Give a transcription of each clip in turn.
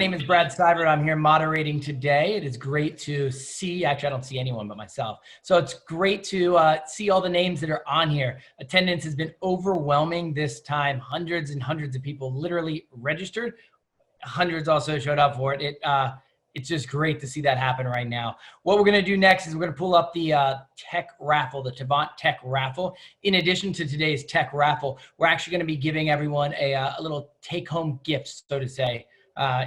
name is Brad Seibert. I'm here moderating today. It is great to see, actually I don't see anyone but myself. So it's great to see all the names that are on here. Attendance has been overwhelming this time. Hundreds and hundreds of people literally registered. Hundreds also showed up for it. It's just great to see that happen right now. What we're gonna do next is we're gonna pull up the tech raffle, the Tavant tech raffle. In addition to today's tech raffle, we're actually gonna be giving everyone a little take-home gift, so to say.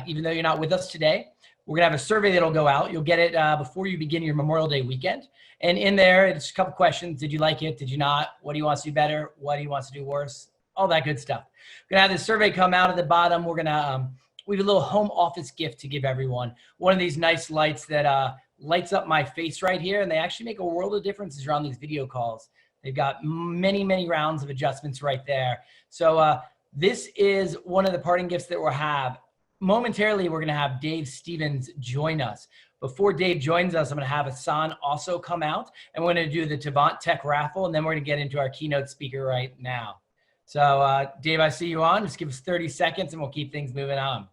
Even though you're not with us today, we're gonna have a survey that'll go out. You'll get it before you begin your Memorial Day weekend. And in there, it's a couple questions. Did you like it? Did you not? What do you want to do better? What do you want to do worse? All that good stuff. We're gonna have this survey come out at the bottom. We're gonna, we have a little home office gift to give everyone. One of these nice lights that lights up my face right here. And they actually make a world of difference as you're on these video calls. They've got many, many rounds of adjustments right there. So this is one of the parting gifts that we'll have. Momentarily, we're gonna have Dave Stevens join us. Before Dave joins us, I'm gonna have Hassan also come out, and we're gonna do the Tavant Tech Raffle, and then we're gonna get into our keynote speaker right now. So Dave, I see you on. Just give us 30 seconds and we'll keep things moving on.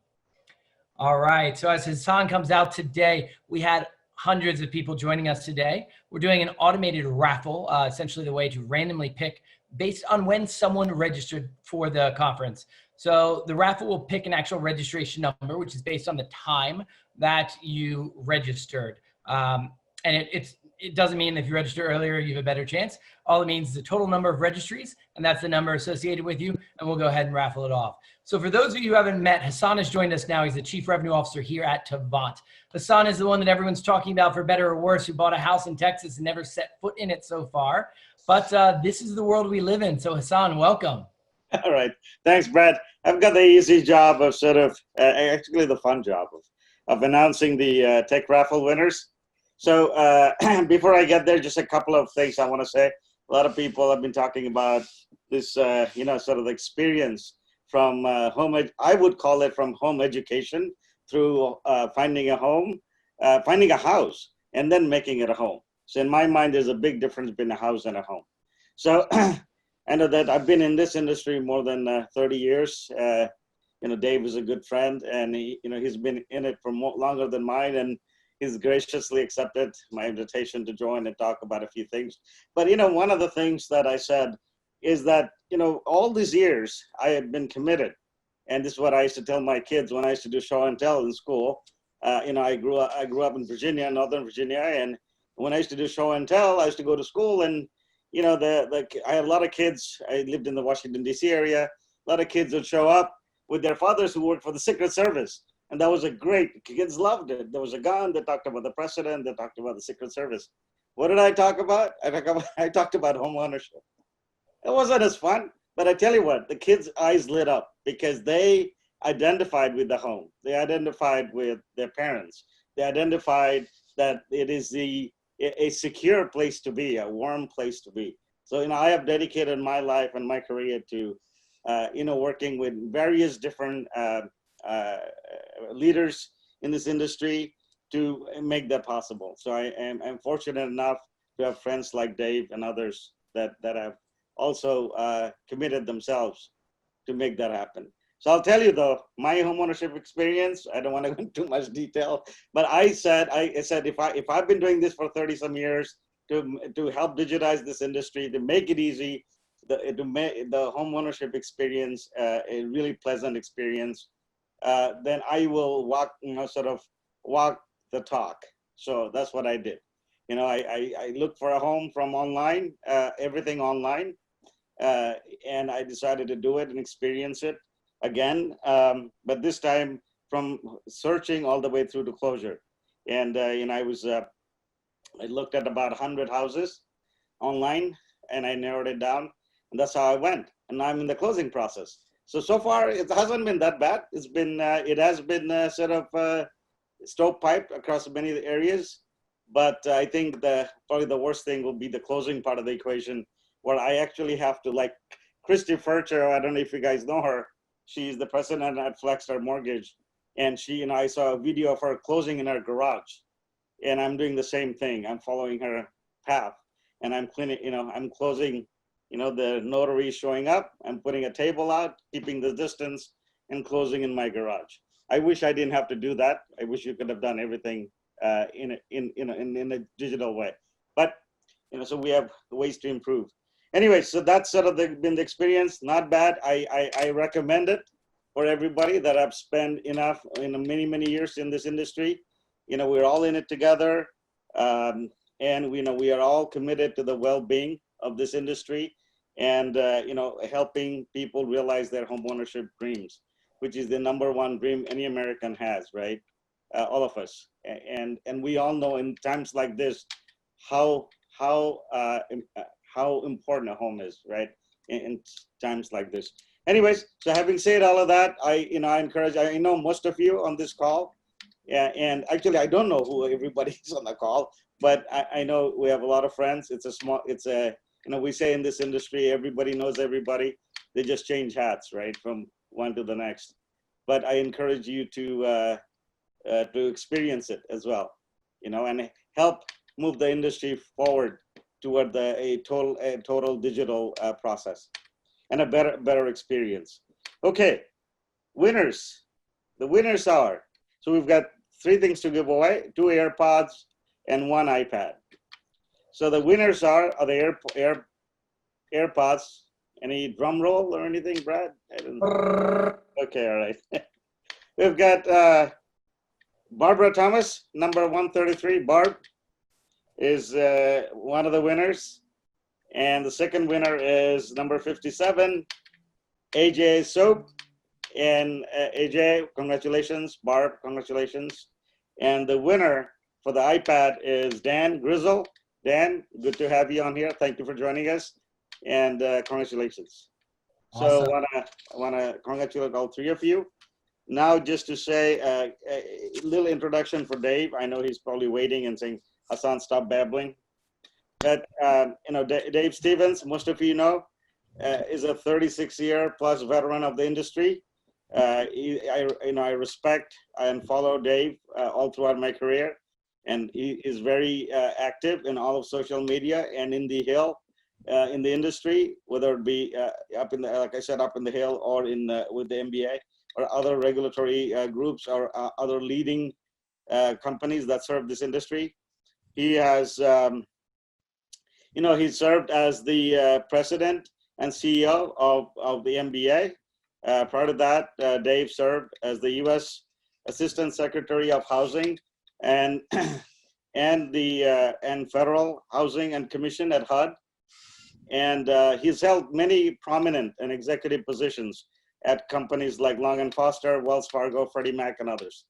All right, so as Hassan comes out today, we had hundreds of people joining us today. We're doing an automated raffle, essentially the way to randomly pick based on when someone registered for the conference. So the raffle will pick an actual registration number, which is based on the time that you registered. And it doesn't mean if you register earlier, you have a better chance. All it means is the total number of registries, and that's the number associated with you, and we'll go ahead and raffle it off. So for those of you who haven't met, Hassan has joined us now. He's the Chief Revenue Officer here at Tavant. Hassan is the one that everyone's talking about, for better or worse, who bought a house in Texas and never set foot in it so far. But this is the world we live in. So Hassan, welcome. All right. Thanks, Brad. I've got the easy job of actually the fun job of announcing the tech raffle winners. So before I get there, just a couple of things I want to say. A lot of people have been talking about this, sort of experience from I would call it from home education through finding a home, finding a house, and then making it a home. So in my mind, there's a big difference between a house and a home. So I know that I've been in this industry more than 30 years. Dave is a good friend, and he's been in it for longer than mine, and he's graciously accepted my invitation to join and talk about a few things. But one of the things that I said is that all these years I had been committed, and this is what I used to tell my kids when I used to do show and tell in school. I grew up in Virginia, Northern Virginia, and when I used to do show and tell, I used to go to school, and I had a lot of kids. I lived in the Washington, D.C. area. A lot of kids would show up with their fathers who worked for the Secret Service. And that was kids loved it. There was a gun that talked about the president, that talked about the Secret Service. What did I talk about? I talked about home ownership. It wasn't as fun, but I tell you what, the kids' eyes lit up because they identified with the home. They identified with their parents. They identified that it is a secure place to be, a warm place to be. So, I have dedicated my life and my career to, working with various different leaders in this industry to make that possible. So I'm fortunate enough to have friends like Dave and others that have also committed themselves to make that happen. So I'll tell you though, my homeownership experience, I don't want to go into too much detail, but I said if I've been doing this for 30 some years to help digitize this industry, to make it easy, to make the homeownership experience a really pleasant experience, then I will walk the talk. So that's what I did. I looked for a home from online, everything online, and I decided to do it and experience it again, but this time from searching all the way through to closure. And I looked at about 100 houses online, and I narrowed it down, and that's how I went. And now I'm in the closing process. So far it hasn't been that bad. It has been sort of stovepipe across many areas, but I think probably the worst thing will be the closing part of the equation, where I actually have to, like Christy Furcher, I don't know if you guys know her. She's the president at Flexstar Mortgage, and I saw a video of her closing in her garage, and I'm doing the same thing. I'm following her path, and I'm I'm closing. The notary is showing up. I'm putting a table out, keeping the distance, and closing in my garage. I wish I didn't have to do that. I wish you could have done everything in a digital way. But so we have ways to improve. Anyway, so that's sort of been the experience. Not bad. I recommend it for everybody that have spent enough many years in this industry. We're all in it together, and we are all committed to the well-being of this industry, and helping people realize their homeownership dreams, which is the number 1 dream any American has, right? All of us, and we all know in times like this how important a home is, right? In times like this. Anyways, so having said all of that, I encourage. I know most of you on this call, and actually I don't know who everybody is on the call, but I know we have a lot of friends. We say in this industry, everybody knows everybody. They just change hats, right, from one to the next. But I encourage you to experience it as well, and help move the industry forward toward a total digital process and a better experience. Okay, winners. The winners are, so we've got 3 things to give away: 2 AirPods and 1 iPad. So the winners are the AirPods. Any drum roll or anything, Brad? Okay, all right. We've got Barbara Thomas, number 133. Barb is one of the winners. And the second winner is number 57, AJ Soap. And AJ, congratulations. Barb, congratulations. And the winner for the iPad is Dan Grizzle. Dan, good to have you on here. Thank you for joining us. And congratulations. Awesome. So I want to congratulate all 3 of you. Now, just to say a little introduction for Dave. I know he's probably waiting and saying, Hassan, stop babbling. But Dave Stevens, most of you know, is a 36-year-plus veteran of the industry. I respect and follow Dave all throughout my career, and he is very active in all of social media and in the Hill, in the industry, whether it be up in the Hill, or with the MBA or other regulatory groups or other leading companies that serve this industry. He has, he served as the president and CEO of the MBA. Prior to that, Dave served as the US Assistant Secretary of Housing and Federal Housing and Commission at HUD. And he's held many prominent and executive positions at companies like Long & Foster, Wells Fargo, Freddie Mac, and others.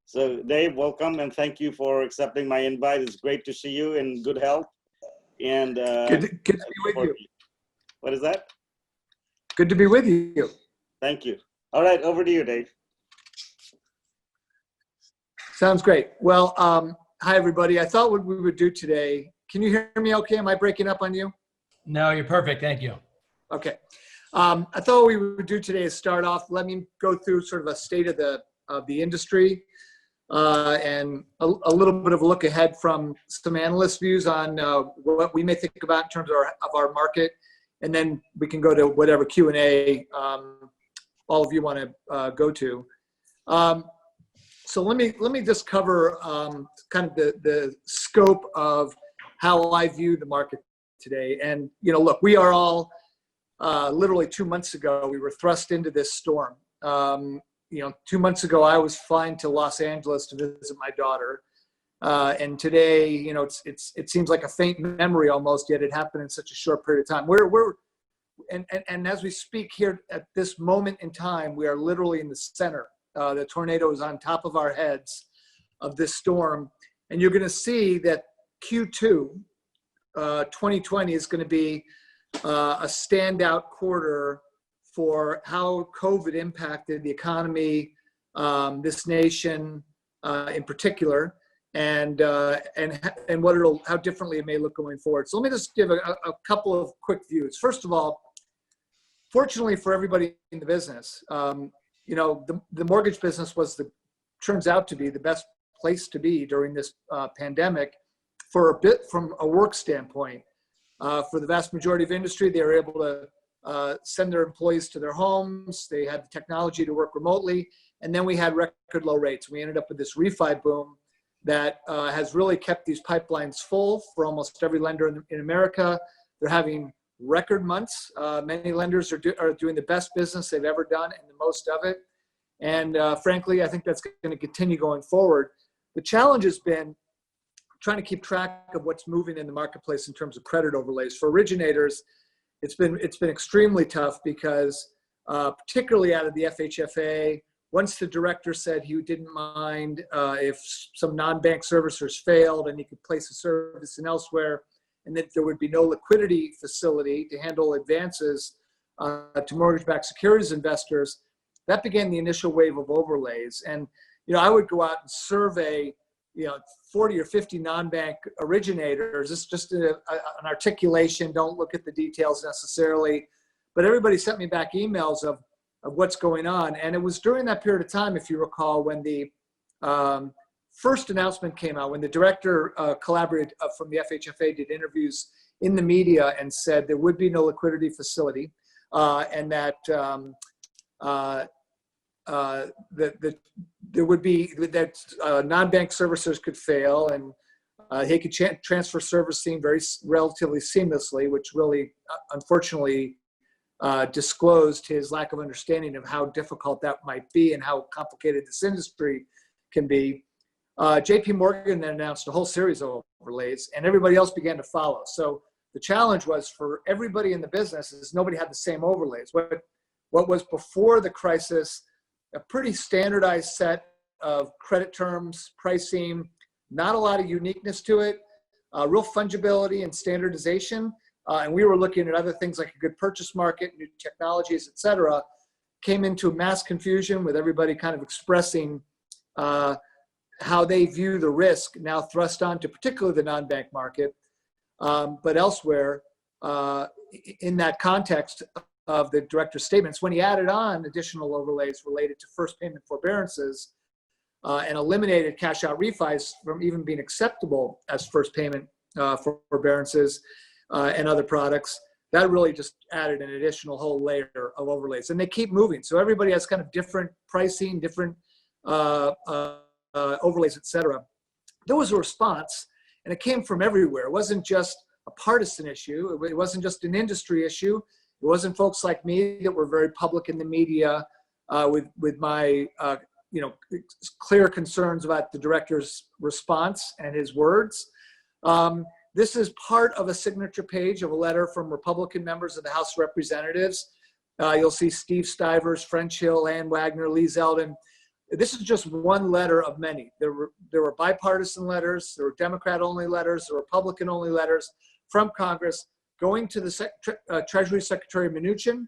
So Dave, welcome, and thank you for accepting my invite. It's great to see you in good health. And good to be with you. What is that? Good to be with you. Thank you. All right, over to you, Dave. Sounds great. Well, hi, everybody. I thought what we would do today, can you hear me okay? Am I breaking up on you? No, you're perfect. Thank you. Okay. I thought what we would do today is start off, let me go through sort of a state of the industry and a little bit of a look ahead from some analyst views on what we may think about in terms of our market. And then we can go to whatever Q&A all of you want to go to. So let me just cover kind of the scope of how I view the market today. And, look, we are all literally 2 months ago, we were thrust into this storm. 2 months ago, I was flying to Los Angeles to visit my daughter. And today, it seems like a faint memory almost, yet it happened in such a short period of time. And as we speak here at this moment in time, we are literally in the center. The tornado is on top of our heads of this storm. And you're going to see that Q2 2020 is going to be a standout quarter for how COVID impacted the economy, this nation in particular, and how differently it may look going forward. So let me just give a couple of quick views. First of all, fortunately for everybody in the business, the mortgage business turns out to be the best place to be during this pandemic for a bit from a work standpoint. For the vast majority of industry, they were able to send their employees to their homes. They had the technology to work remotely. And then we had record low rates. We ended up with this refi boom that has really kept these pipelines full for almost every lender in America. They're having record months. Many lenders are doing the best business they've ever done and the most of it. And frankly, I think that's going to continue going forward. The challenge has been trying to keep track of what's moving in the marketplace in terms of credit overlays. For originators, it's been extremely tough because particularly out of the FHFA, once the director said he didn't mind if some non-bank servicers failed and he could place a service in elsewhere, and that there would be no liquidity facility to handle advances to mortgage-backed securities investors, that began the initial wave of overlays. And I would go out and survey 40 or 50 non-bank originators. It's just an articulation. Don't look at the details necessarily. But everybody sent me back emails of what's going on. And it was during that period of time, if you recall, when the first announcement came out, when the director collaborated from the FHFA, did interviews in the media and said there would be no liquidity facility and that there would be that non-bank servicers could fail and he could transfer servicing relatively seamlessly, which really, unfortunately, disclosed his lack of understanding of how difficult that might be and how complicated this industry can be. JP Morgan then announced a whole series of overlays and everybody else began to follow. So the challenge was for everybody in the business is nobody had the same overlays. What was before the crisis, a pretty standardized set of credit terms, pricing, not a lot of uniqueness to it, real fungibility and standardization. And we were looking at other things like a good purchase market, new technologies, et cetera, came into mass confusion with everybody kind of expressing how they view the risk now thrust onto particularly the non-bank market, but elsewhere in that context of the director's statements, when he added on additional overlays related to first payment forbearances and eliminated cash out refis from even being acceptable as first payment forbearances and other products, that really just added an additional whole layer of overlays. And they keep moving. So everybody has kind of different pricing, different overlays, et cetera. There was a response, and it came from everywhere. It wasn't just a partisan issue. It wasn't just an industry issue. It wasn't folks like me that were very public in the media with my clear concerns about the director's response and his words. This is part of a signature page of a letter from Republican members of the House of Representatives. You'll see Steve Stivers, French Hill, Ann Wagner, Lee Zeldin. This is just one letter of many. There were bipartisan letters, there were Democrat-only letters, there were Republican-only letters from Congress going to the Treasury Secretary Mnuchin,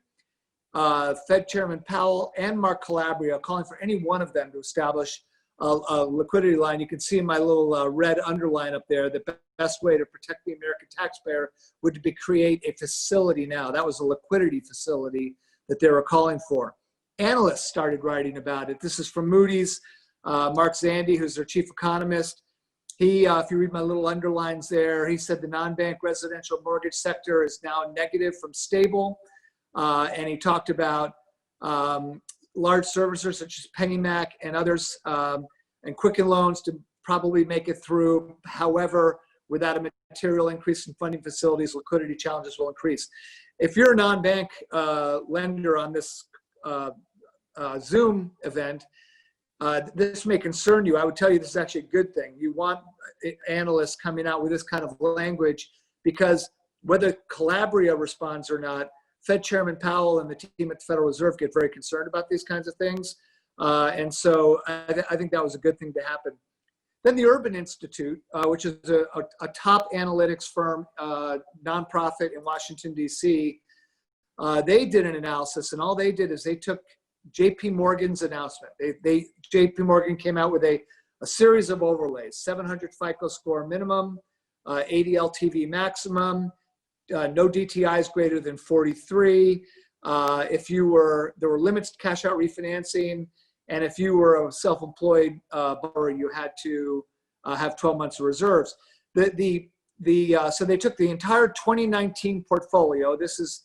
Fed Chairman Powell, and Mark Calabria, calling for any one of them to establish a liquidity line. You can see in my little red underline up there, the best way to protect the American taxpayer would be create a facility now. That was a liquidity facility that they were calling for. Analysts started writing about it. This is from Moody's, Mark Zandi, who's their chief economist. He, if you read my little underlines there, he said the non-bank residential mortgage sector is now negative from stable. And he talked about large servicers such as PennyMac and others and Quicken Loans to probably make it through. However, without a material increase in funding facilities, liquidity challenges will increase. If you're a non-bank lender on this Zoom event, this may concern you. I would tell you this is actually a good thing. You want analysts coming out with this kind of language because whether Calabria responds or not, Fed Chairman Powell and the team at the Federal Reserve get very concerned about these kinds of things. And so I think that was a good thing to happen. Then the Urban Institute, which is a top analytics firm, nonprofit in Washington, D.C., they did an analysis, and all they did is they took JP Morgan's announcement. JP Morgan came out with a series of overlays: 700 FICO score minimum, 80 LTV maximum, no DTIs greater than 43. There were limits to cash out refinancing, and if you were a self-employed borrower, you had to have 12 months of reserves. So they took the entire 2019 portfolio. This is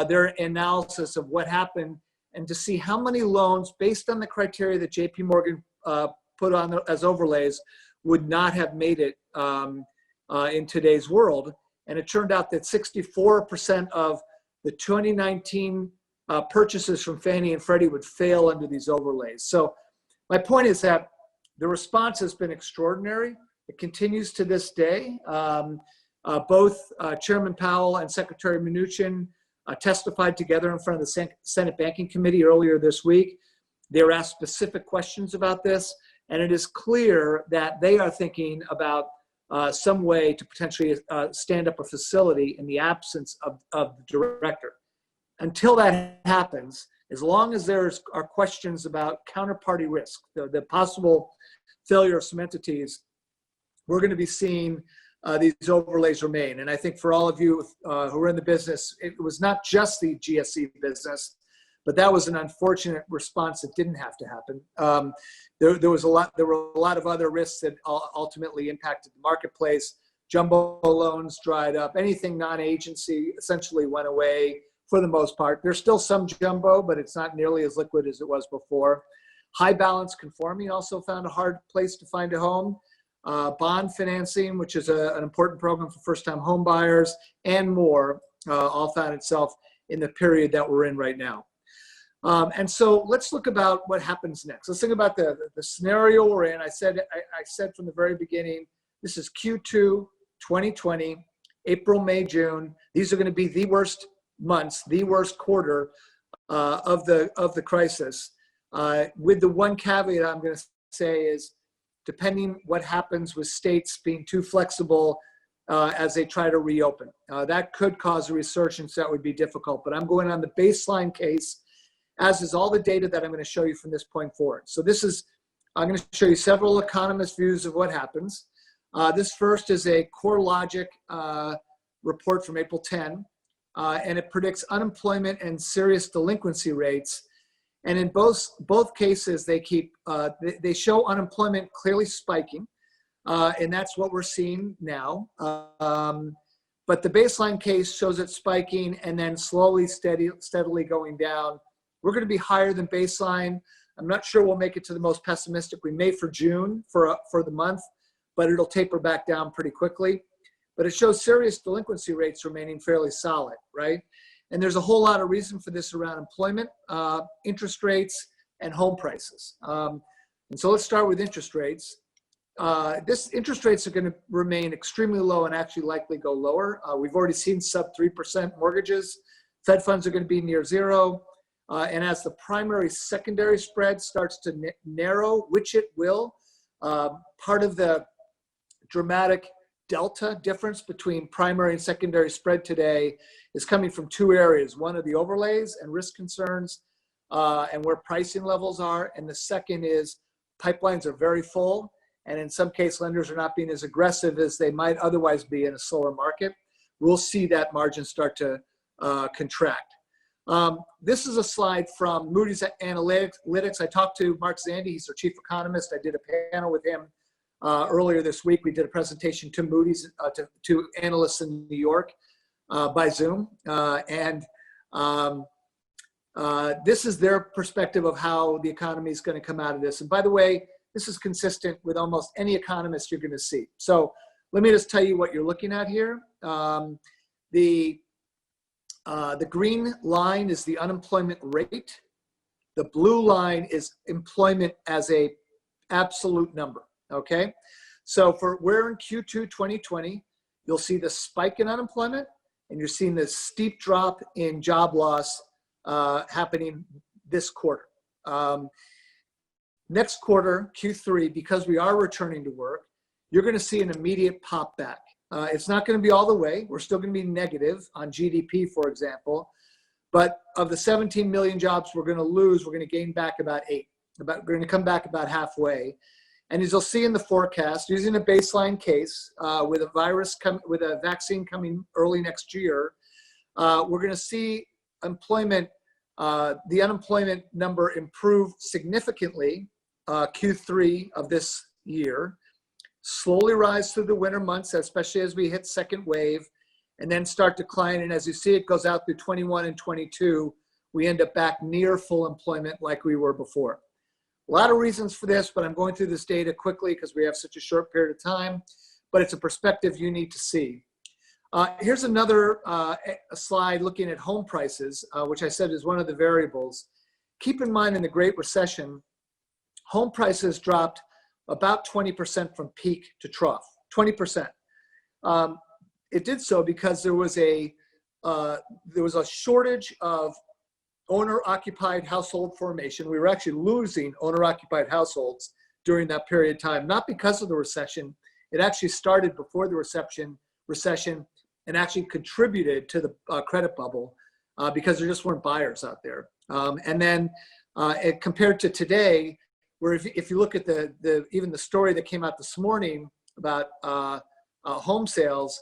their analysis of what happened and to see how many loans, based on the criteria that JP Morgan put on as overlays, would not have made it in today's world. And it turned out that 64% of the 2019 purchases from Fannie and Freddie would fail under these overlays. So my point is that the response has been extraordinary. It continues to this day. Both Chairman Powell and Secretary Mnuchin testified together in front of the Senate Banking Committee earlier this week. They were asked specific questions about this, and it is clear that they are thinking about some way to potentially stand up a facility in the absence of the director. Until that happens, as long as there are questions about counterparty risk, the possible failure of some entities, we're going to be seeing these overlays remain. And I think for all of you who are in the business, it was not just the GSE business, but that was an unfortunate response that didn't have to happen. There were a lot of other risks that ultimately impacted the marketplace. Jumbo loans dried up. Anything non-agency essentially went away for the most part. There's still some jumbo, but it's not nearly as liquid as it was before. High balance conforming also found a hard place to find a home. Bond financing, which is an important program for first-time home buyers, and more, all found itself in the period that we're in right now. And so let's look about what happens next. Let's think about the scenario we're in. I said from the very beginning, this is Q2 2020, April, May, June. These are going to be the worst months, the worst quarter of the crisis. With the one caveat I'm going to say is, depending what happens with states being too flexible as they try to reopen. That could cause a resurgence that would be difficult, but I'm going on the baseline case, as is all the data that I'm going to show you from this point forward. So I'm going to show you several economist views of what happens. This first is a CoreLogic report from April 10, and it predicts unemployment and serious delinquency rates. And in both cases, they show unemployment clearly spiking, and that's what we're seeing now. But the baseline case shows it spiking and then slowly, steadily going down. We're going to be higher than baseline. I'm not sure we'll make it to the most pessimistic. We may for June for the month, but it'll taper back down pretty quickly. But it shows serious delinquency rates remaining fairly solid, right? And there's a whole lot of reason for this around employment, interest rates, and home prices. And so let's start with interest rates. Interest rates are going to remain extremely low and actually likely go lower. We've already seen sub 3% mortgages. Fed funds are going to be near zero. And as the primary-secondary spread starts to narrow, which it will, part of the dramatic delta difference between primary and secondary spread today is coming from two areas. One are the overlays and risk concerns and where pricing levels are. And the second is pipelines are very full. And in some cases, lenders are not being as aggressive as they might otherwise be in a slower market. We'll see that margin start to contract. This is a slide from Moody's Analytics. I talked to Mark Zandi. He's our chief economist. I did a panel with him earlier this week. We did a presentation to Moody's, to analysts in New York by Zoom. This is their perspective of how the economy is going to come out of this. And by the way, this is consistent with almost any economist you're going to see. So let me just tell you what you're looking at here. The green line is the unemployment rate. The blue line is employment as a absolute number, okay? So we're in Q2 2020, you'll see the spike in unemployment and you're seeing this steep drop in job loss happening this quarter. Next quarter, Q3, because we are returning to work, you're gonna see an immediate pop back. It's not going to be all the way. We're still going to be negative on GDP, for example. But of the 17 million jobs we're going to lose, we're going to gain back about 8. We're going to come back about halfway. And as you'll see in the forecast, using a baseline case with a vaccine coming early next year, we're going to see employment, the unemployment number improve significantly Q3 of this year. Slowly rise through the winter months, especially as we hit second wave, and then start declining. And as you see, it goes out through 21 and 22. We end up back near full employment like we were before. A lot of reasons for this, but I'm going through this data quickly because we have such a short period of time, but it's a perspective you need to see. Here's another a slide looking at home prices, which I said is one of the variables. Keep in mind, in the Great Recession, home prices dropped about 20% from peak to trough, 20%. It did so because there was a shortage of owner-occupied household formation. We were actually losing owner-occupied households during that period of time, not because of the recession. It actually started before the recession and actually contributed to the credit bubble because there just weren't buyers out there. And then compared to today, where if you look at even the story that came out this morning about home sales,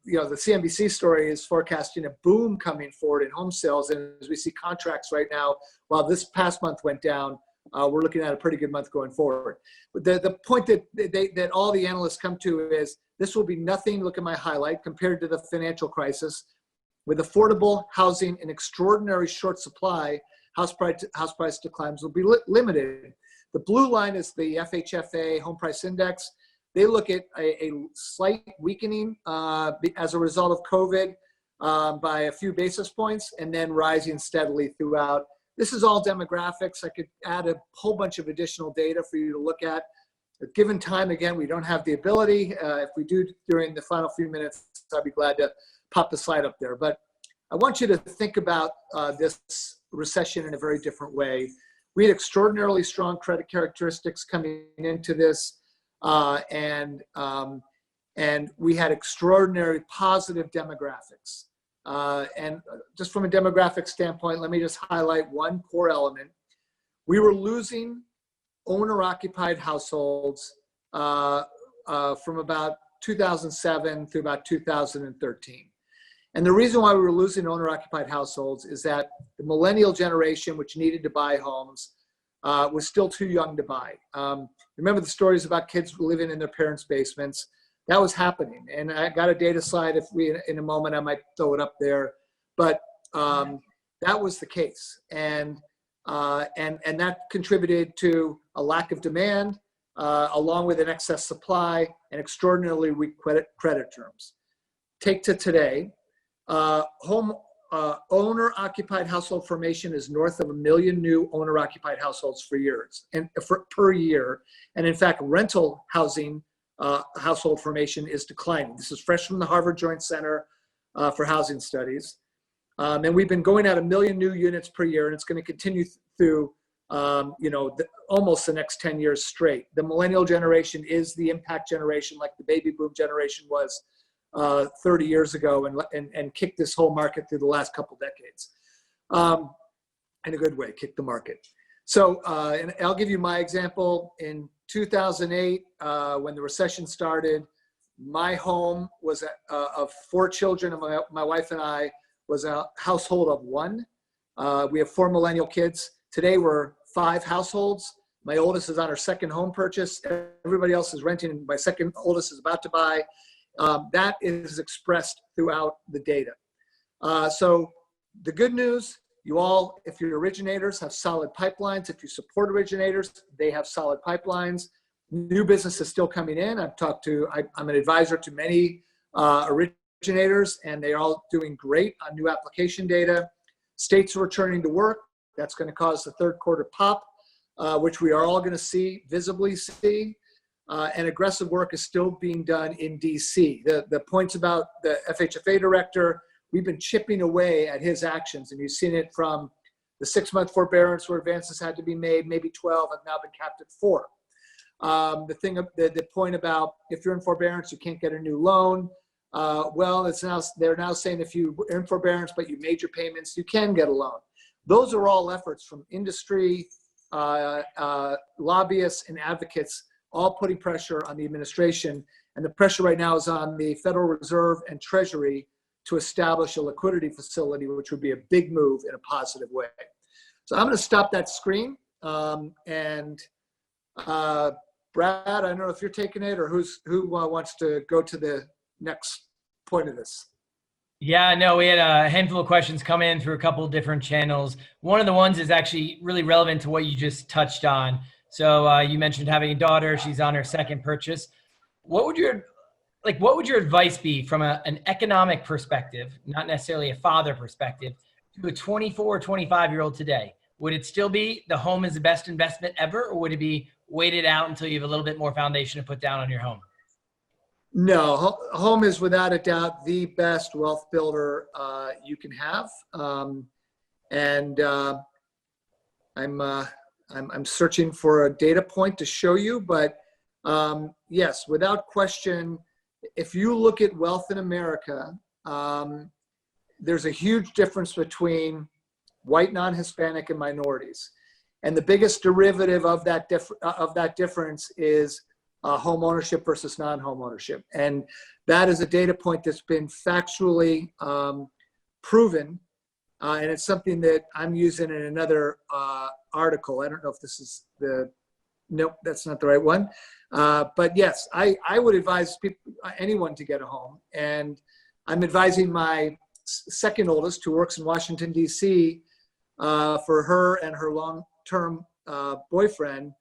you know, the CNBC story is forecasting a boom coming forward in home sales. And as we see contracts right now, while this past month went down, we're looking at a pretty good month going forward. But the point that all the analysts come to is this will be nothing, look at my highlight, compared to the financial crisis. With affordable housing and extraordinary short supply, house price declines will be limited. The blue line is the FHFA home price index. They look at a slight weakening as a result of COVID by a few basis points, and then rising steadily throughout. This is all demographics. I could add a whole bunch of additional data for you to look at. At given time, again, we don't have the ability. If we do during the final few minutes, I'd be glad to pop the slide up there. But I want you to think about this recession in a very different way. We had extraordinarily strong credit characteristics coming into this. And we had extraordinary positive demographics. And just from a demographic standpoint, let me just highlight one core element. We were losing owner-occupied households from about 2007 through about 2013. And the reason why we were losing owner-occupied households is that the millennial generation, which needed to buy homes, was still too young to buy. Remember the stories about kids living in their parents' basements? That was happening. And I got a data slide. If we, in a moment, I might throw it up there. But that was the case. And that contributed to a lack of demand, along with an excess supply and extraordinarily weak credit terms. Take to today, owner-occupied household formation is north of 1 million new owner-occupied households per year. And in fact, rental housing household formation is declining. This is fresh from the Harvard Joint Center for Housing Studies. And we've been going at 1 million new units per year, and it's going to continue through almost the next 10 years straight. The millennial generation is the impact generation, like the baby boom generation was 30 years ago, and kicked this whole market through the last couple decades. In a good way, kicked the market. So, and I'll give you my example. In 2008, when the recession started, my home was of 4 children, and my wife and I was a household of 1. We have 4 millennial kids. Today, we're 5 households. My oldest is on her second home purchase. Everybody else is renting, and my second oldest is about to buy. That is expressed throughout the data. So the good news, you all, if you're originators, have solid pipelines. If you support originators, they have solid pipelines. New business is still coming in. I'm an advisor to many originators, and they're all doing great on new application data. States are returning to work. That's going to cause the third quarter pop, which we are all going to visibly see. And aggressive work is still being done in DC. The points about the FHFA director, we've been chipping away at his actions, and you've seen it from the 6-month forbearance where advances had to be made, maybe 12 have now been capped at 4. The point about if you're in forbearance, you can't get a new loan. Well, they're now saying if you're in forbearance but you made your payments, you can get a loan. Those are all efforts from industry, lobbyists, and advocates, all putting pressure on the administration. And the pressure right now is on the Federal Reserve and Treasury to establish a liquidity facility, which would be a big move in a positive way. So I'm going to stop that screen. Brad, I don't know if you're taking it or who wants to go to the next point of this. Yeah, no, we had a handful of questions come in through a couple of different channels. One of the ones is actually really relevant to what you just touched on. So you mentioned having a daughter; she's on her second purchase. What would your what would your advice be from an economic perspective, not necessarily a father perspective, to a 24 or 25-year-old today? Would it still be the home is the best investment ever, or would it be waited out until you have a little bit more foundation to put down on your home? No, home is without a doubt the best wealth builder you can have, and I'm searching for a data point to show you, but yes, without question, if you look at wealth in America, there's a huge difference between white, non-Hispanic, and minorities, and the biggest derivative of that difference is home ownership versus non-home ownership. And that is a data point that's been factually proven. And it's something that I'm using in another article. I don't know if this is nope, that's not the right one. But yes, I would advise anyone to get a home. And I'm advising my second oldest, who works in Washington, D.C., for her and her long-term boyfriend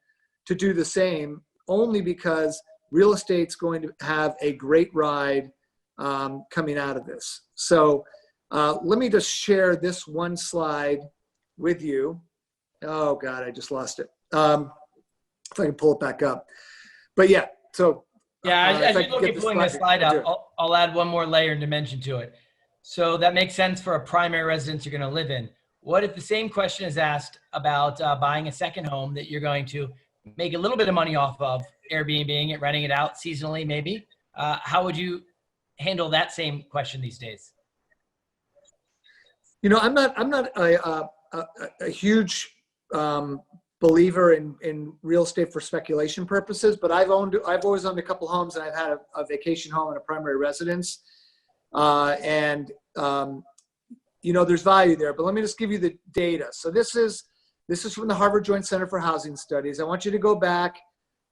to do the same, only because real estate's going to have a great ride coming out of this. So let me just share this one slide with you. Oh God, I just lost it. If I can pull it back up. But yeah, so. Yeah, as you look at pulling the slide up, I'll add one more layer and dimension to it. So that makes sense for a primary residence you're gonna live in. What if the same question is asked about buying a second home that you're going to make a little bit of money off of Airbnb it, renting it out seasonally, maybe? How would you handle that same question these days? You know, I'm not a huge believer in real estate for speculation purposes, but I've always owned a couple homes, and I've had a vacation home and a primary residence, you know, there's value there. But let me just give you the data. So this is from the Harvard Joint Center for Housing Studies. I want you to go back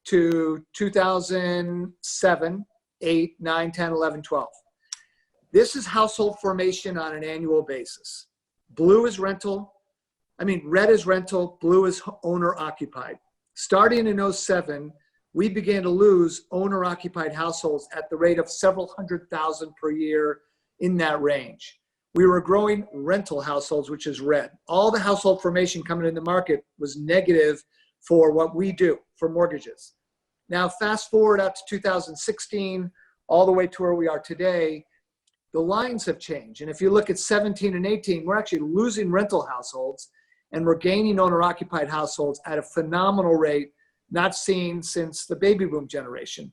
to 2007, 8, 9, 10, 11, 12. This is household formation on an annual basis. Red is rental, blue is owner occupied. Starting in 07, we began to lose owner occupied households at the rate of several 100,000 per year, in that range. We were growing rental households, which is red. All the household formation coming in the market was negative for what we do for mortgages. Now, fast forward out to 2016, all the way to where we are today, the lines have changed. And if you look at 17 and 18, we're actually losing rental households and we're gaining owner-occupied households at a phenomenal rate, not seen since the baby boom generation.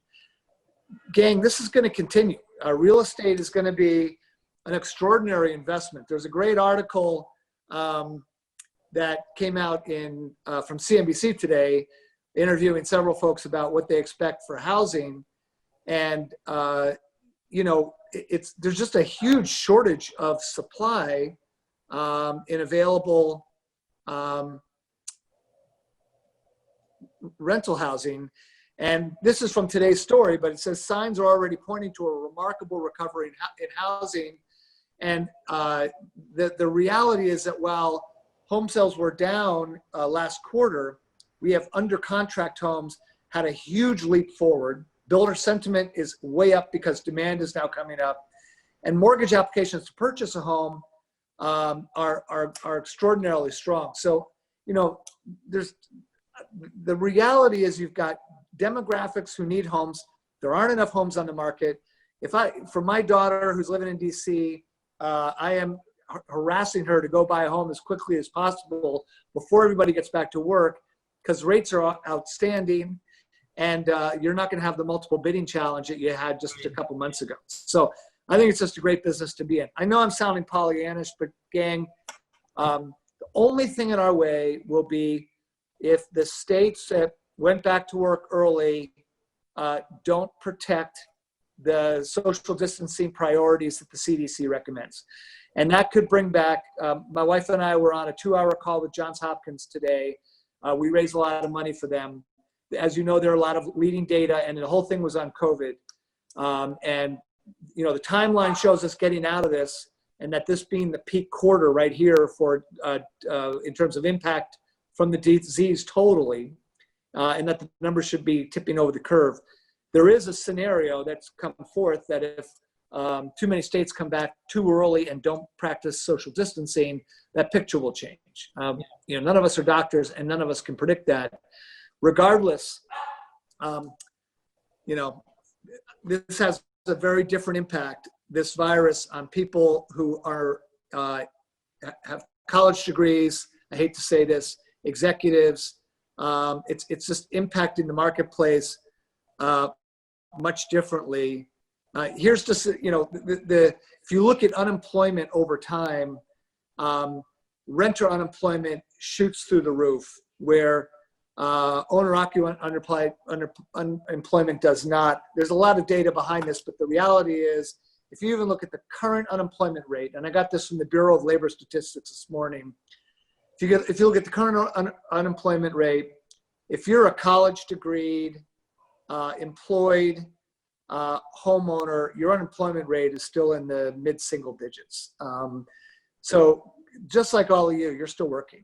Gang, this is going to continue. Real estate is going to be an extraordinary investment. There's a great article that came out from CNBC today, interviewing several folks about what they expect for housing. And, you know, there's just a huge shortage of supply in available rental housing. And this is from today's story, but it says signs are already pointing to a remarkable recovery in housing. And the reality is that while home sales were down last quarter, we have under contract homes had a huge leap forward. Builder sentiment is way up because demand is now coming up. And mortgage applications to purchase a home are extraordinarily strong. So, you know, the reality is you've got demographics who need homes. There aren't enough homes on the market. For my daughter who's living in DC, I am harassing her to go buy a home as quickly as possible before everybody gets back to work, because rates are outstanding and you're not going to have the multiple bidding challenge that you had just a couple months ago. So I think it's just a great business to be in. I know I'm sounding Pollyannish, but gang, the only thing in our way will be if the states that went back to work early don't protect the social distancing priorities that the CDC recommends. And that could bring back, my wife and I were on a 2-hour call with Johns Hopkins today. We raised a lot of money for them. As you know, there are a lot of leading data, and the whole thing was on COVID. And the timeline shows us getting out of this, and that this being the peak quarter right here for in terms of impact from the disease totally, and that the numbers should be tipping over the curve. There is a scenario that's come forth that if too many states come back too early and don't practice social distancing, that picture will change. None of us are doctors, and none of us can predict that. Regardless, this has a very different impact, this virus, on people who are have college degrees. I hate to say this, executives. It's just impacting the marketplace much differently. Here's just, if you look at unemployment over time, renter unemployment shoots through the roof, where owner-occupied unemployment does not. There's a lot of data behind this, but the reality is, if you even look at the current unemployment rate, and I got this from the Bureau of Labor Statistics this morning, if you look at the current unemployment rate, if you're a college degreed, employed homeowner, your unemployment rate is still in the mid-single digits. So just like all of you, you're still working.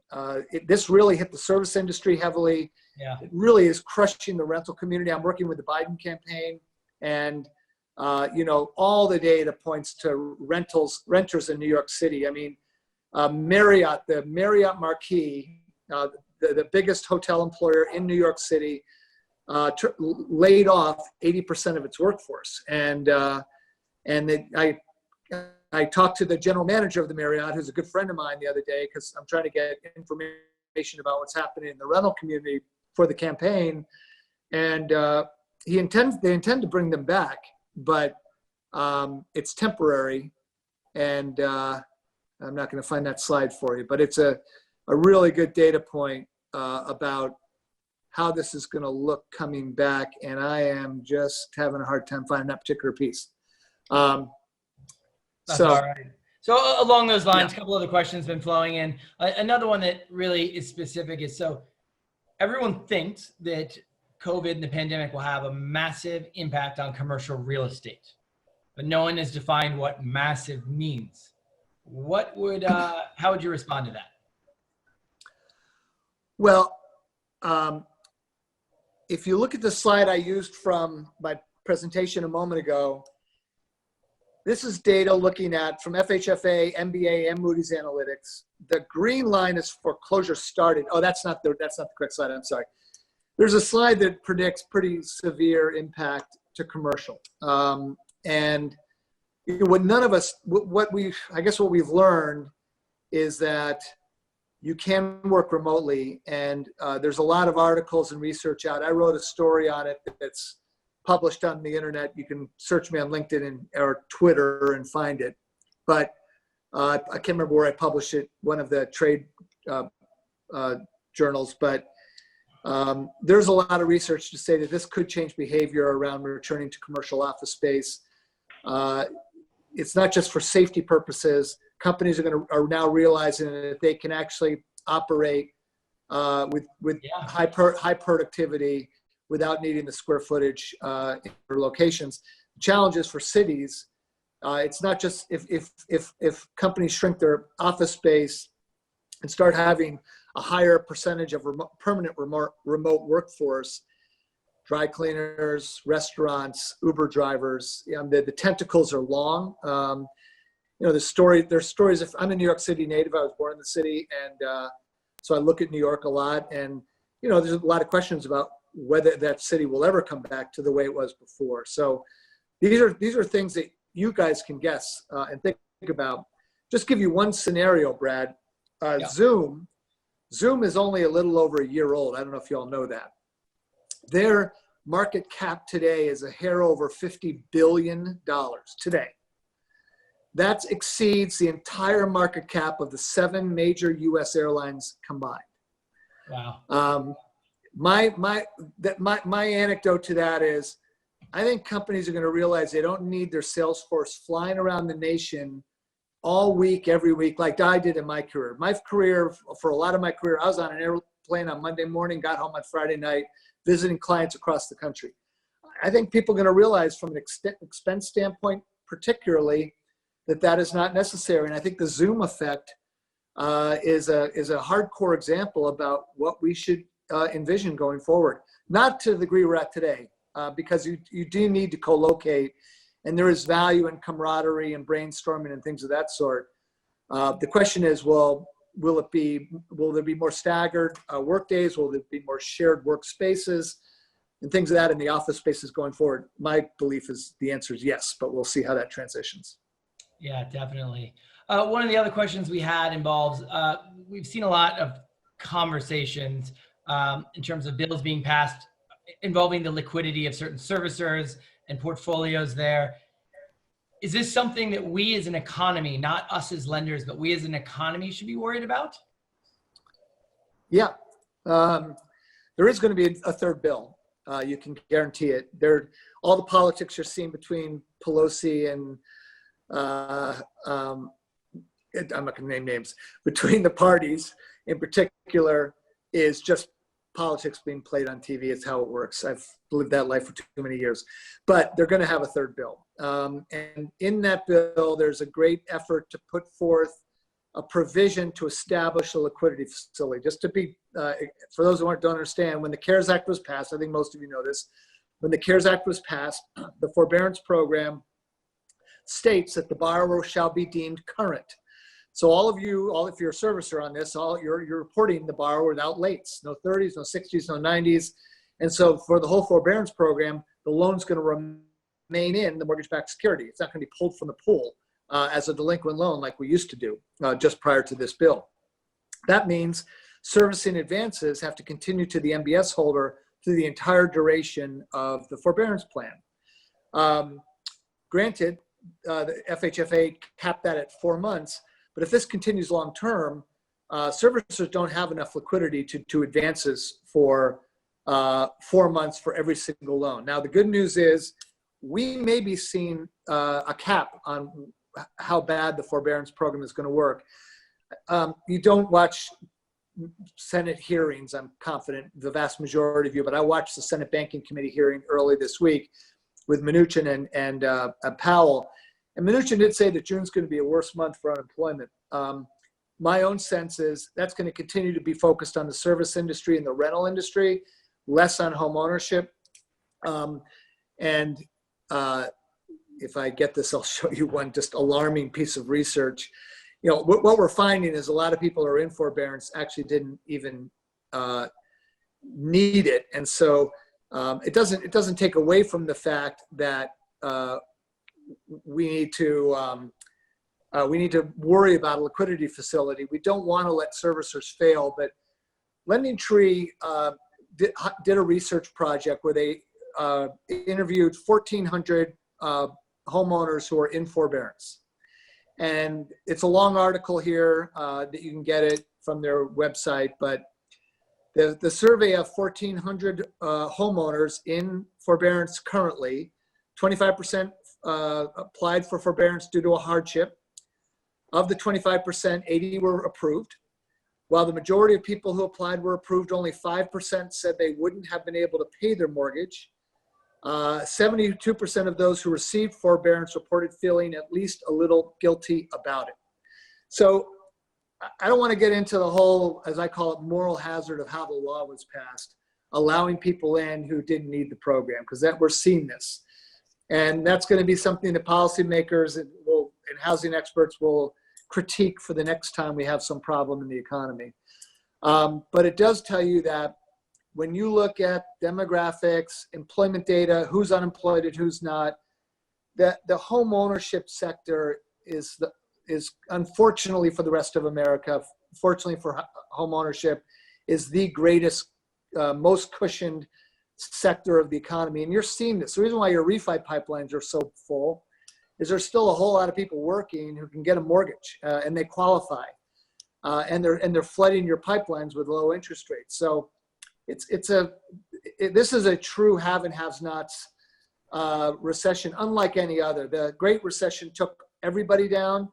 This really hit the service industry heavily. Yeah. It really is crushing the rental community. I'm working with the Biden campaign, and all the data points to renters in New York City. I mean, Marriott, the Marriott Marquis, the biggest hotel employer in New York City, laid off 80% of its workforce. And I talked to the general manager of the Marriott, who's a good friend of mine, the other day, because I'm trying to get information about what's happening in the rental community for the campaign. And they intend to bring them back, but it's temporary. And I'm not going to find that slide for you, but it's a really good data point about how this is going to look coming back. And I am just having a hard time finding that particular piece. That's all right. So along those lines, a couple other questions been flowing in. Another one that really is specific is, so everyone thinks that COVID and the pandemic will have a massive impact on commercial real estate, but no one has defined what massive means. What would, how would you respond to that? Well, if you look at the slide I used from my presentation a moment ago, this is data looking at from FHFA, MBA, and Moody's Analytics. The green line is foreclosure started. Oh, that's not the correct slide. I'm sorry. There's a slide that predicts pretty severe impact to commercial. And what none of us, what we've learned is that you can work remotely, and there's a lot of articles and research out. I wrote a story on it that's published on the internet. You can search me on LinkedIn or Twitter and find it. But I can't remember where I published it, one of the trade journals. But there's a lot of research to say that this could change behavior around returning to commercial office space. It's not just for safety purposes. Companies are now realizing that they can actually operate with high productivity without needing the square footage in their locations. Challenges for cities. It's not just if companies shrink their office space and start having a higher percentage of permanent remote workforce, dry cleaners, restaurants, Uber drivers. The tentacles are long. There's stories. If I'm a New York City native, I was born in the city, and so I look at New York a lot. And there's a lot of questions about whether that city will ever come back to the way it was before. So these are things that you guys can guess and think about. Just give you one scenario, Brad. Zoom is only a little over a year old. I don't know if you all know that. Their market cap today is a hair over $50 billion today. That exceeds the entire market cap of the 7 major US airlines combined. Wow. My anecdote to that is, I think companies are going to realize they don't need their sales force flying around the nation all week, every week, like I did in my career. My career, for a lot of my career, I was on an airplane on Monday morning, got home on Friday night, visiting clients across the country. I think people are going to realize from an expense standpoint, particularly, that is not necessary. And I think the Zoom effect is a hardcore example about what we should envision going forward. Not to the degree we're at today, because you do need to co-locate, and there is value in camaraderie and brainstorming and things of that sort. The question is, well, will there be more staggered work days? Will there be more shared workspaces and things of that in the office spaces going forward? My belief is the answer is yes, but we'll see how that transitions. Yeah, definitely. One of the other questions we had involves, we've seen a lot of conversations in terms of bills being passed involving the liquidity of certain servicers and portfolios there. Is this something that we as an economy, not us as lenders, but we as an economy should be worried about? Yeah, there is going to be a third bill. You can guarantee it. All the politics you're seeing between Pelosi and I'm not going to name names, between the parties in particular is just politics being played on TV. It's how it works. I've lived that life for too many years. But they're going to have a third bill. And in that bill, there's a great effort to put forth a provision to establish a liquidity facility. Just to be, for those who don't understand, when the CARES Act was passed, I think most of you know this, when the CARES Act was passed, the forbearance program states that the borrower shall be deemed current. So if you're a servicer on this, you're reporting the borrower without lates, no 30s, no 60s, no 90s. And so for the whole forbearance program, the loan's going to remain in the mortgage-backed security. It's not going to be pulled from the pool as a delinquent loan like we used to do just prior to this bill. That means servicing advances have to continue to the MBS holder through the entire duration of the forbearance plan. Granted, the FHFA capped that at 4 months, but if this continues long term, servicers don't have enough liquidity to advances for 4 months for every single loan. Now, the good news is we may be seeing a cap on how bad the forbearance program is going to work. You don't watch Senate hearings, I'm confident, the vast majority of you, but I watched the Senate Banking Committee hearing early this week with Mnuchin and Powell. And Mnuchin did say that June's going to be a worse month for unemployment. My own sense is that's going to continue to be focused on the service industry and the rental industry, less on home ownership. If I get this, I'll show you one just alarming piece of research. You know, what we're finding is a lot of people who are in forbearance actually didn't even need it. And so it doesn't take away from the fact that we need to worry about a liquidity facility. We don't want to let servicers fail, but LendingTree did a research project where they interviewed 1,400 homeowners who are in forbearance. And it's a long article here that you can get it from their website, but the survey of 1,400 homeowners in forbearance currently, 25% applied for forbearance due to a hardship. Of the 25%, 80 were approved. While the majority of people who applied were approved, only 5% said they wouldn't have been able to pay their mortgage. 72% of those who received forbearance reported feeling at least a little guilty about it. So I don't want to get into the whole, as I call it, moral hazard of how the law was passed, allowing people in who didn't need the program, because that we're seeing this. And that's going to be something that policymakers and housing experts will critique for the next time we have some problem in the economy. But it does tell you that when you look at demographics, employment data, who's unemployed and who's not, that the home ownership sector is unfortunately for the rest of America, fortunately for home ownership, is the greatest, most cushioned sector of the economy. And you're seeing this. The reason why your refi pipelines are so full is there's still a whole lot of people working who can get a mortgage and they qualify, and they're flooding your pipelines with low interest rates. So this is a true have and haves nots recession, unlike any other. The Great Recession took everybody down.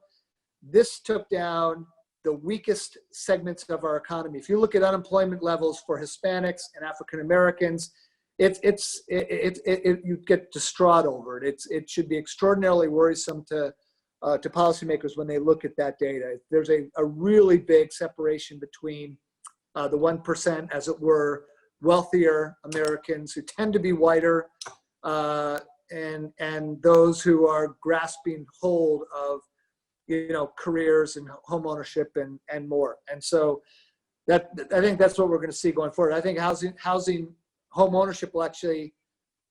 This took down the weakest segments of our economy. If you look at unemployment levels for Hispanics and African Americans, You get distraught over it. It should be extraordinarily worrisome to policymakers when they look at that data. There's a really big separation between the 1%, as it were, wealthier Americans who tend to be whiter, and those who are grasping hold of, careers and home ownership and more. And so I think that's what we're going to see going forward. I think housing home ownership will actually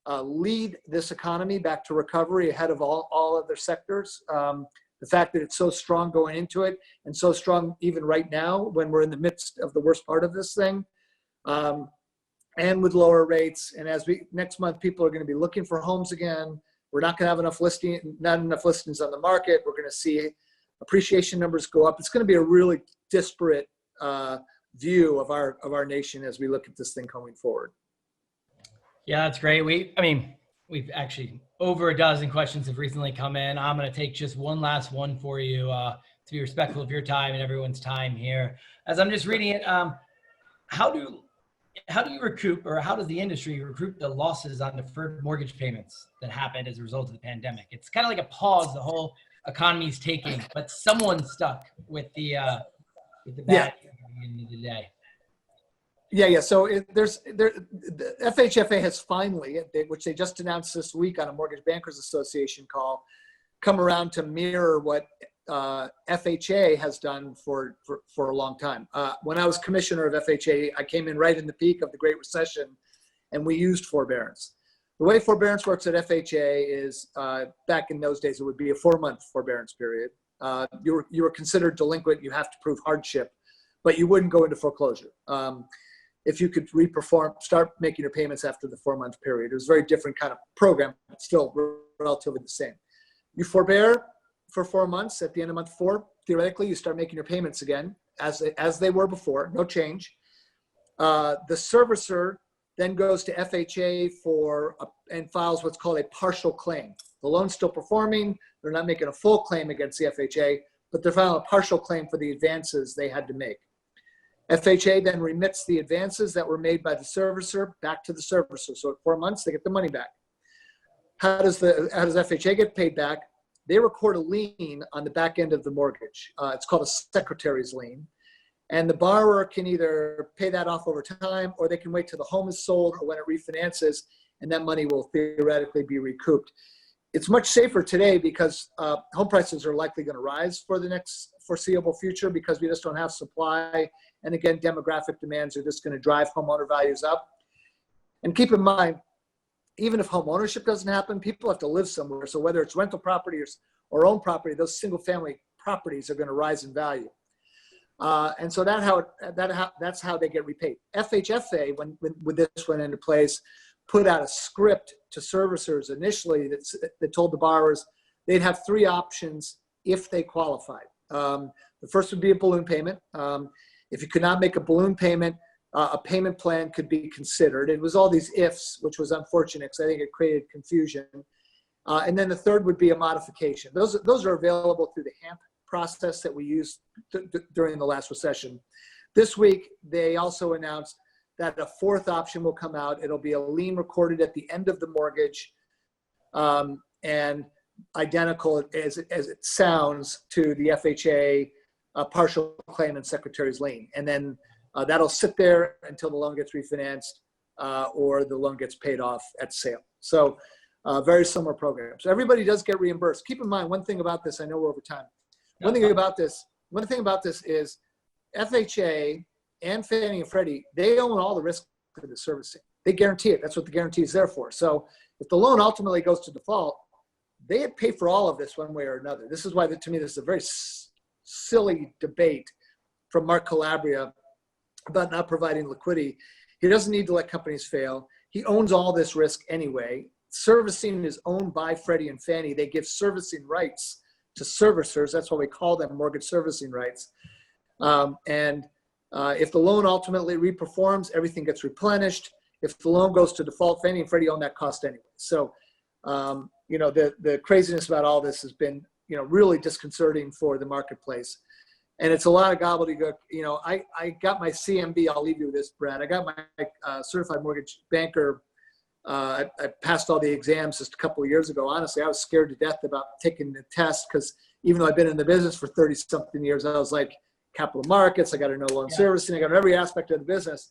lead this economy back to recovery ahead of all other sectors. The fact that it's so strong going into it, and so strong even right now when we're in the midst of the worst part of this thing, and with lower rates. And next month, people are going to be looking for homes again. We're not going to have not enough listings on the market. We're going to see appreciation numbers go up. It's going to be a really disparate view of our nation as we look at this thing going forward. Yeah, that's great. We've actually over a dozen questions have recently come in. I'm going to take just one last one for you to be respectful of your time and everyone's time here. As I'm just reading it, how do you recoup, or how does the industry recoup the losses on deferred mortgage payments that happened as a result of the pandemic? It's kind of like a pause the whole economy's taking, but someone's stuck with the bad at the end of the day. Yeah. So the FHFA has finally, which they just announced this week on a Mortgage Bankers Association call, come around to mirror what FHA has done for a long time. When I was commissioner of FHA, I came in right in the peak of the Great Recession, and we used forbearance. The way forbearance works at FHA is, back in those days, it would be a 4-month forbearance period. You were considered delinquent. You have to prove hardship, but you wouldn't go into foreclosure. If you could start making your payments after the 4-month period. It was a very different kind of program, but still relatively the same. You forbear for 4 months. At the end of month 4, theoretically, you start making your payments again as they were before, no change. The servicer then goes to FHA and files what's called a partial claim. The loan's still performing. They're not making a full claim against the FHA, but they're filing a partial claim for the advances they had to make. FHA then remits the advances that were made by the servicer back to the servicer. So at 4 months, they get the money back. How does FHA get paid back? They record a lien on the back end of the mortgage. It's called a secretary's lien. And the borrower can either pay that off over time, or they can wait till the home is sold or when it refinances, and that money will theoretically be recouped. It's much safer today because home prices are likely going to rise for the next foreseeable future because we just don't have supply. And again, demographic demands are just going to drive homeowner values up. And keep in mind, even if home ownership doesn't happen, people have to live somewhere. So whether it's rental property or own property, those single family properties are going to rise in value. And so that's how they get repaid. FHFA, when this went into place, put out a script to servicers initially that told the borrowers they'd have 3 options if they qualified. The first would be a balloon payment. If you could not make a balloon payment, a payment plan could be considered. It was all these ifs, which was unfortunate because I think it created confusion. And then the third would be a modification. Those are available through the HAMP process that we used during the last recession. This week, they also announced that a 4th option will come out. It'll be a lien recorded at the end of the mortgage, and identical as it sounds to the FHA partial claim and secretary's lien. And then that'll sit there until the loan gets refinanced or the loan gets paid off at sale. So very similar programs. So everybody does get reimbursed. Keep in mind one thing about this. I know we're over time. One thing about this is FHA and Fannie and Freddie, they own all the risk of the servicing. They guarantee it. That's what the guarantee is there for. So if the loan ultimately goes to default, they pay for all of this one way or another. This is why, to me, this is a very silly debate from Mark Calabria about not providing liquidity. He doesn't need to let companies fail. He owns all this risk anyway. Servicing is owned by Freddie and Fannie. They give servicing rights to servicers. That's why we call them mortgage servicing rights. If the loan ultimately reperforms, everything gets replenished. If the loan goes to default, Fannie and Freddie own that cost anyway. So, the craziness about all this has been, really disconcerting for the marketplace. And it's a lot of gobbledygook. I got my CMB. I'll leave you with this, Brad. I got my certified mortgage banker I passed all the exams just a couple of years ago. Honestly, I was scared to death about taking the test because even though I've been in the business for 30-something years, I was like, capital markets, I got to know loan servicing, I got to know every aspect of the business.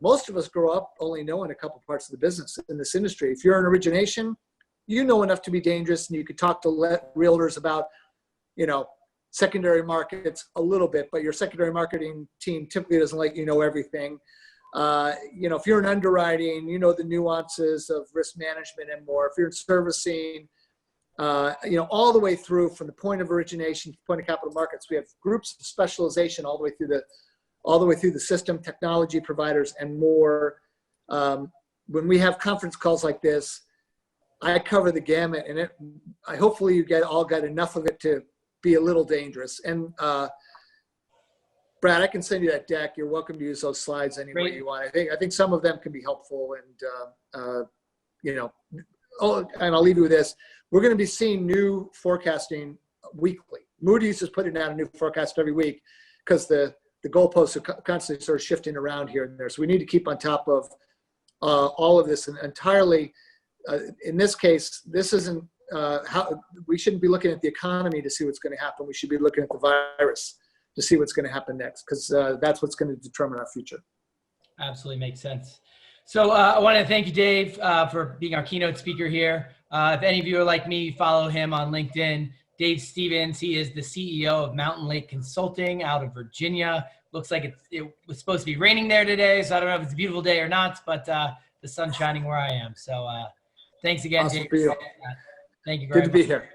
Most of us grow up only knowing a couple parts of the business in this industry. If you're in origination, you know enough to be dangerous, and you could talk to realtors about, secondary markets a little bit, but your secondary marketing team typically doesn't let you know everything. If you're in underwriting, you know the nuances of risk management and more. If you're in servicing, all the way through from the point of origination to the point of capital markets, we have groups of specialization all the way through the system, technology providers, and more. When we have conference calls like this, I cover the gamut, and I hopefully you all get enough of it to be a little dangerous. And Brad, I can send you that deck. You're welcome to use those slides any way you want. I think some of them can be helpful, and and I'll leave you with this. We're going to be seeing new forecasting weekly. Moody's is putting out a new forecast every week because the goalposts are constantly sort of shifting around here and there. So we need to keep on top of all of this, and entirely. In this case, this isn't how we shouldn't be looking at the economy to see what's going to happen. We should be looking at the virus to see what's going to happen next, because that's what's going to determine our future. Absolutely makes sense. So I want to thank you, Dave, for being our keynote speaker here. If any of you are like me, follow him on LinkedIn. Dave Stevens, he is the CEO of Mountain Lake Consulting out of Virginia. Looks like it was supposed to be raining there today, so I don't know if it's a beautiful day or not, but the sun's shining where I am. So thanks again, Awesome Dave. for you. Thank you very much. Good to be here.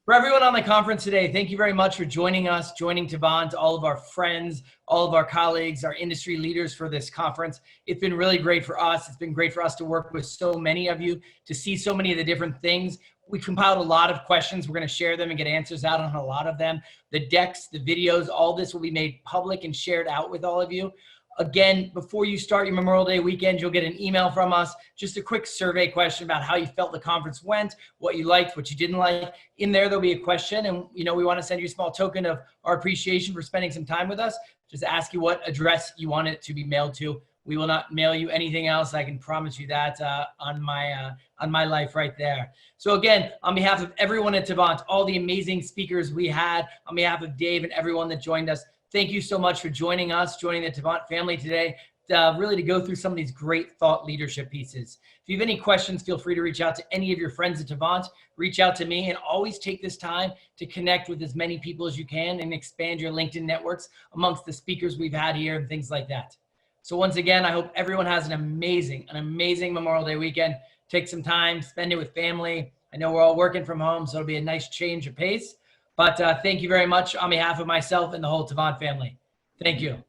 For everyone on the conference today, thank you very much for joining us, joining Tavant, all of our friends, all of our colleagues, our industry leaders for this conference. It's been really great for us. It's been great for us to work with so many of you, to see so many of the different things. We compiled a lot of questions. We're going to share them and get answers out on a lot of them. The decks, the videos, all this will be made public and shared out with all of you. Again, before you start your Memorial Day weekend, you'll get an email from us, just a quick survey question about how you felt the conference went, what you liked, what you didn't like. In there, there'll be a question, and we want to send you a small token of our appreciation for spending some time with us. Just ask you what address you want it to be mailed to. We will not mail you anything else. I can promise you that on my life right there. So again, on behalf of everyone at Tavant, all the amazing speakers we had, on behalf of Dave and everyone that joined us, thank you so much for joining us, joining the Tavant family today, really to go through some of these great thought leadership pieces. If you have any questions, feel free to reach out to any of your friends at Tavant, reach out to me, and always take this time to connect with as many people as you can and expand your LinkedIn networks amongst the speakers we've had here and things like that. So once again, I hope everyone has an amazing Memorial Day weekend. Take some time, spend it with family. I know we're all working from home, so it'll be a nice change of pace. But thank you very much on behalf of myself and the whole Tavant family. Thank you.